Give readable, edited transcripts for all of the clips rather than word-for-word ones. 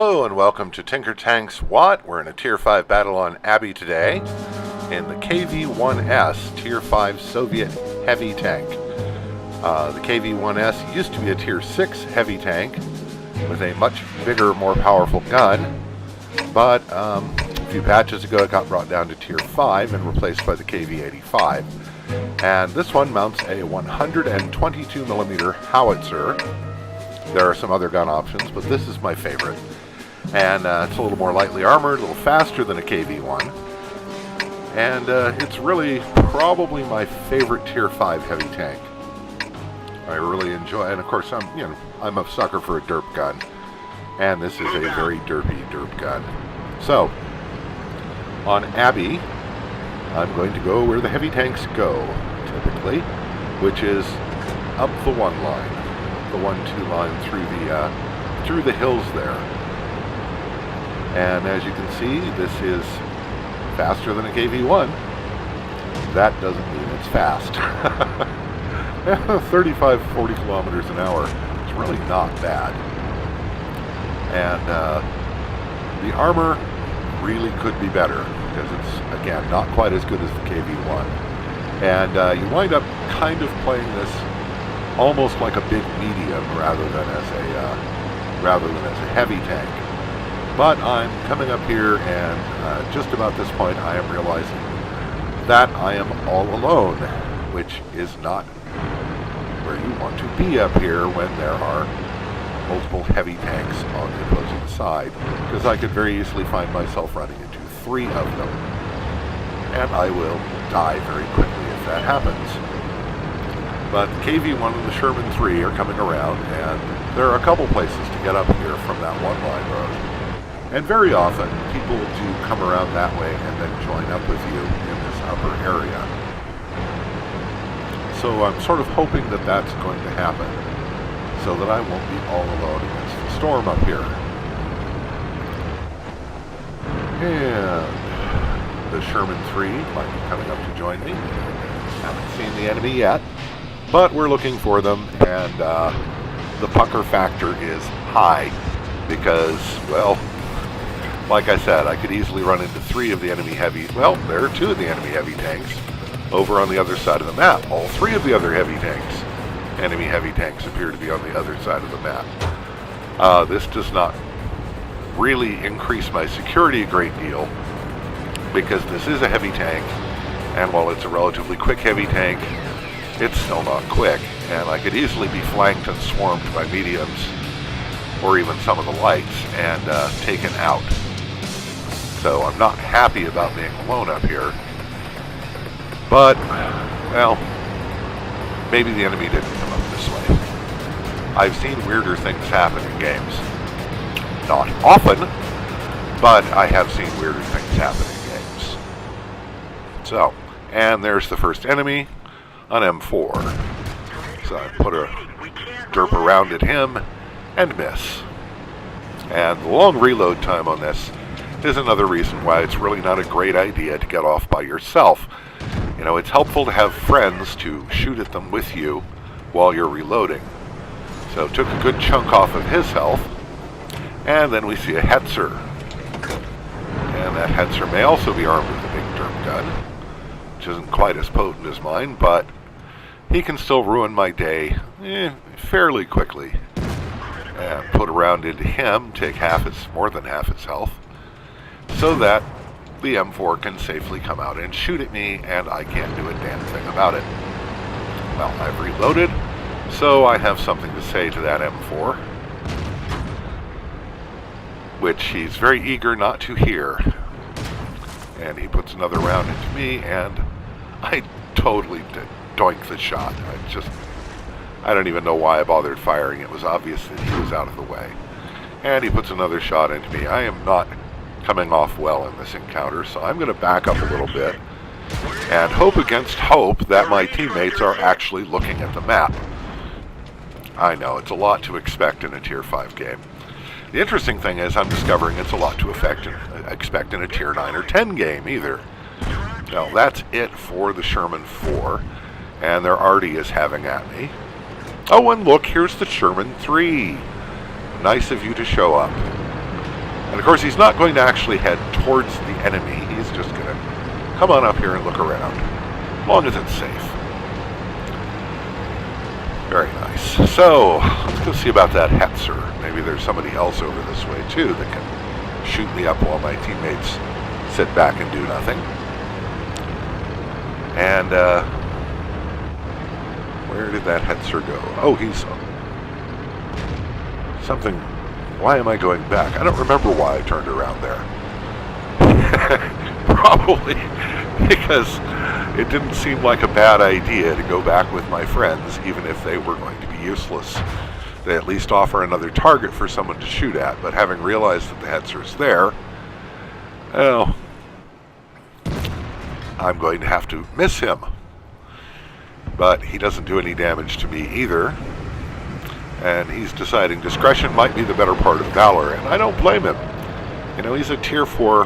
Hello and welcome to Tinkertanks-wot. We're in a Tier 5 battle on Abbey today in the KV-1S, Tier 5 Soviet heavy tank. The KV-1S used to be a Tier 6 heavy tank with a much bigger, more powerful gun, but a few patches ago it got brought down to Tier 5 and replaced by the KV-85. And this one mounts a 122mm howitzer. There are some other gun options, but this is my favorite. And it's a little more lightly armored, a little faster than a KV-1. And it's really probably my favorite Tier 5 heavy tank. I really enjoy it. And of course, I'm a sucker for a derp gun. And this is a very derpy derp gun. So, on Abbey, I'm going to go where the heavy tanks go, typically, which is up the 1 line. The 1-2 line through the hills there. And as you can see, this is faster than a KV-1. That doesn't mean it's fast. 35-40 kilometers an hour is really not bad. And the armor really could be better because it's, again, not quite as good as the KV-1. And you wind up kind of playing this almost like a big medium rather than as a heavy tank. But I'm coming up here, and just about this point I am realizing that I am all alone, which is not where you want to be up here when there are multiple heavy tanks on the opposing side, because I could very easily find myself running into 3 of them, and I will die very quickly if that happens. But the KV-1 and the Sherman 3 are coming around, and there are a couple places to get up here from that 1-line road. And very often, people do come around that way and then join up with you in this upper area. So I'm sort of hoping that that's going to happen, so that I won't be all alone against the storm up here. And the Sherman 3 might be coming up to join me. Haven't seen the enemy yet, but we're looking for them, and the pucker factor is high because, well, like I said, I could easily run into 3 of the enemy heavy, well, there are 2 of the enemy heavy tanks over on the other side of the map. All 3 of the other enemy heavy tanks appear to be on the other side of the map. This does not really increase my security a great deal because this is a heavy tank, and while it's a relatively quick heavy tank, it's still not quick, and I could easily be flanked and swarmed by mediums or even some of the lights and taken out. So I'm not happy about being alone up here. But, well, maybe the enemy didn't come up this way. I've seen weirder things happen in games. Not often, but I have seen weirder things happen in games. So, and there's the first enemy on M4. So I put a derp around at him and miss. And the long reload time on this is another reason why it's really not a great idea to get off by yourself. You know, it's helpful to have friends to shoot at them with you while you're reloading. So took a good chunk off of his health, and then we see a Hetzer. And that Hetzer may also be armed with a big derp gun, which isn't quite as potent as mine, but he can still ruin my day fairly quickly. And put a round into him, take more than half his health, so that the M4 can safely come out and shoot at me, and I can't do a damn thing about it. Well, I've reloaded, so I have something to say to that M4, which he's very eager not to hear. And he puts another round into me, and I totally doink the shot. I don't even know why I bothered firing. It was obvious that he was out of the way. And he puts another shot into me. I am not coming off well in this encounter, so I'm going to back up a little bit and hope against hope that my teammates are actually looking at the map. I know, it's a lot to expect in a Tier 5 game. The interesting thing is I'm discovering it's a lot to expect in a Tier 9 or 10 game either. Now, that's it for the Sherman 4, and there already is having at me. Oh, and look, here's the Sherman 3. Nice of you to show up. of course, he's not going to actually head towards the enemy. He's just going to come on up here and look around, as long as it's safe. Very nice. So, let's go see about that Hetzer. Maybe there's somebody else over this way, too, that can shoot me up while my teammates sit back and do nothing. And, where did that Hetzer go? Oh, he's something. Why am I going back? I don't remember why I turned around there. Probably because it didn't seem like a bad idea to go back with my friends, even if they were going to be useless. They at least offer another target for someone to shoot at, but having realized that the Hetzer's there, well, I'm going to have to miss him. But he doesn't do any damage to me either. And he's deciding discretion might be the better part of valor, and I don't blame him. You know, he's a Tier 4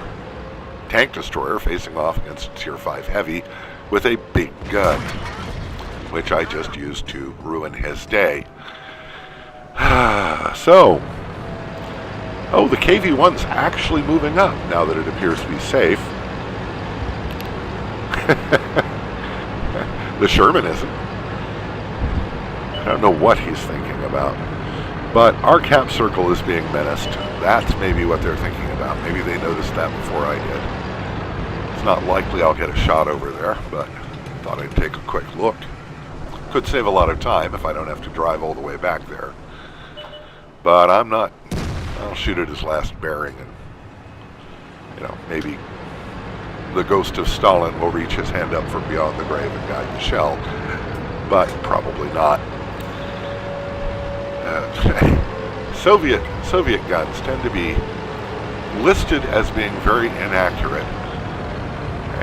tank destroyer facing off against a Tier 5 heavy with a big gun, which I just used to ruin his day. So, oh, the KV-1's actually moving up now that it appears to be safe. The Sherman isn't. I don't know what he's thinking about. But our cap circle is being menaced. That's maybe what they're thinking about. Maybe they noticed that before I did. It's not likely I'll get a shot over there, but I thought I'd take a quick look. Could save a lot of time if I don't have to drive all the way back there. But I'm not. I'll shoot at his last bearing and, you know, maybe the ghost of Stalin will reach his hand up from beyond the grave and guide the shell. But probably not. Soviet guns tend to be listed as being very inaccurate,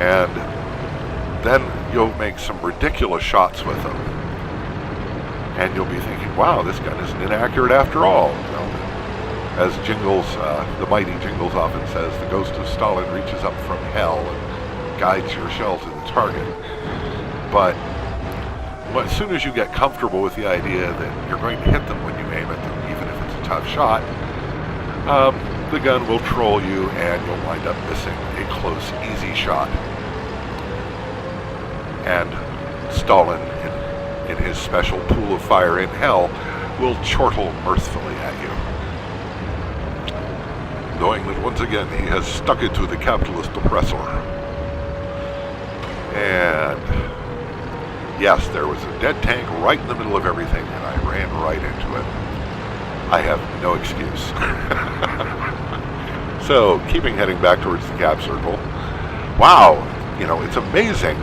and then you'll make some ridiculous shots with them, and you'll be thinking, wow, this gun isn't inaccurate after all. You know, as Jingles, the mighty Jingles often says, the ghost of Stalin reaches up from hell and guides your shell to the target. But as soon as you get comfortable with the idea that you're going to hit them when you aim at them, even if it's a tough shot, the gun will troll you and you'll wind up missing a close, easy shot. And Stalin, in his special pool of fire in hell, will chortle mirthfully at you, knowing that once again he has stuck it to the capitalist oppressor. And yes, there was a dead tank right in the middle of everything, and I ran right into it. I have no excuse. So, keeping heading back towards the cap circle. Wow, you know, it's amazing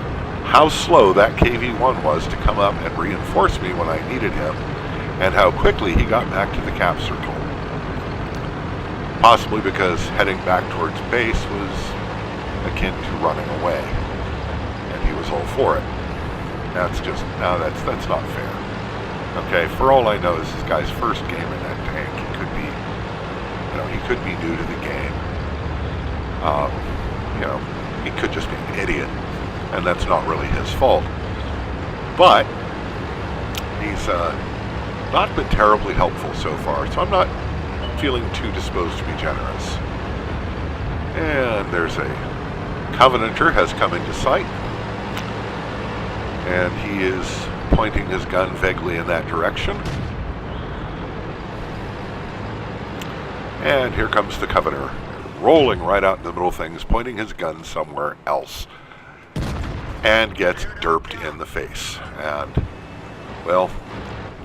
how slow that KV-1 was to come up and reinforce me when I needed him, and how quickly he got back to the cap circle. Possibly because heading back towards base was akin to running away, and he was all for it. That's not fair. Okay, for all I know, this is this guy's first game in that tank. He could be new to the game. He could just be an idiot, and that's not really his fault. But he's not been terribly helpful so far, so I'm not feeling too disposed to be generous. And there's a Covenanter has come into sight, and he is pointing his gun vaguely in that direction. And here comes the Covenanter, rolling right out in the middle of things, pointing his gun somewhere else, and gets derped in the face. And, well,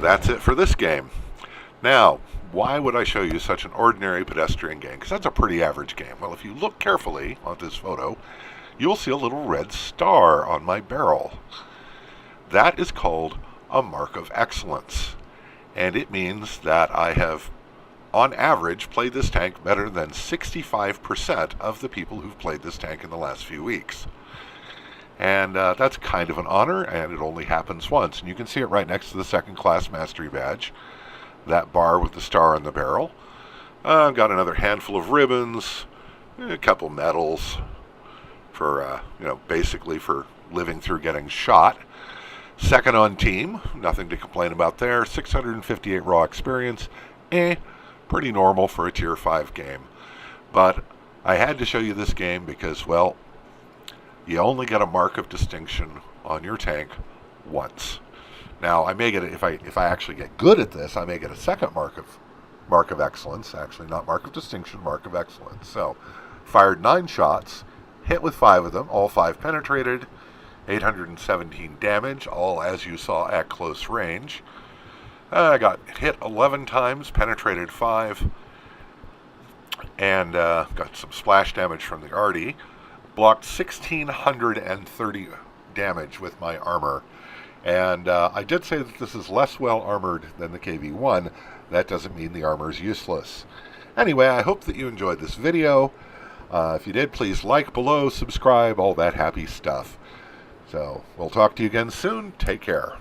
that's it for this game. Now, why would I show you such an ordinary pedestrian game? Because that's a pretty average game. Well, if you look carefully on this photo, you'll see a little red star on my barrel. That is called a mark of excellence, and it means that I have, on average, played this tank better than 65% of the people who've played this tank in the last few weeks. And that's kind of an honor, and it only happens once. And you can see it right next to the second class mastery badge, that bar with the star on the barrel. I've got another handful of ribbons, a couple medals for, basically for living through getting shot. Second on team, nothing to complain about there. 658 raw experience, pretty normal for a tier 5 game. But I had to show you this game because, well, you only get a mark of distinction on your tank once. Now, I may get it if I actually get good at this. I may get a second mark of excellence. Actually, not mark of distinction, mark of excellence. So, fired 9 shots, hit with 5 of them. All 5 penetrated. 817 damage, all as you saw at close range. I got hit 11 times, penetrated 5, and got some splash damage from the arty. Blocked 1,630 damage with my armor. And I did say that this is less well armored than the KV-1. That doesn't mean the armor is useless. Anyway, I hope that you enjoyed this video. If you did, please like below, subscribe, all that happy stuff. So, we'll talk to you again soon. Take care.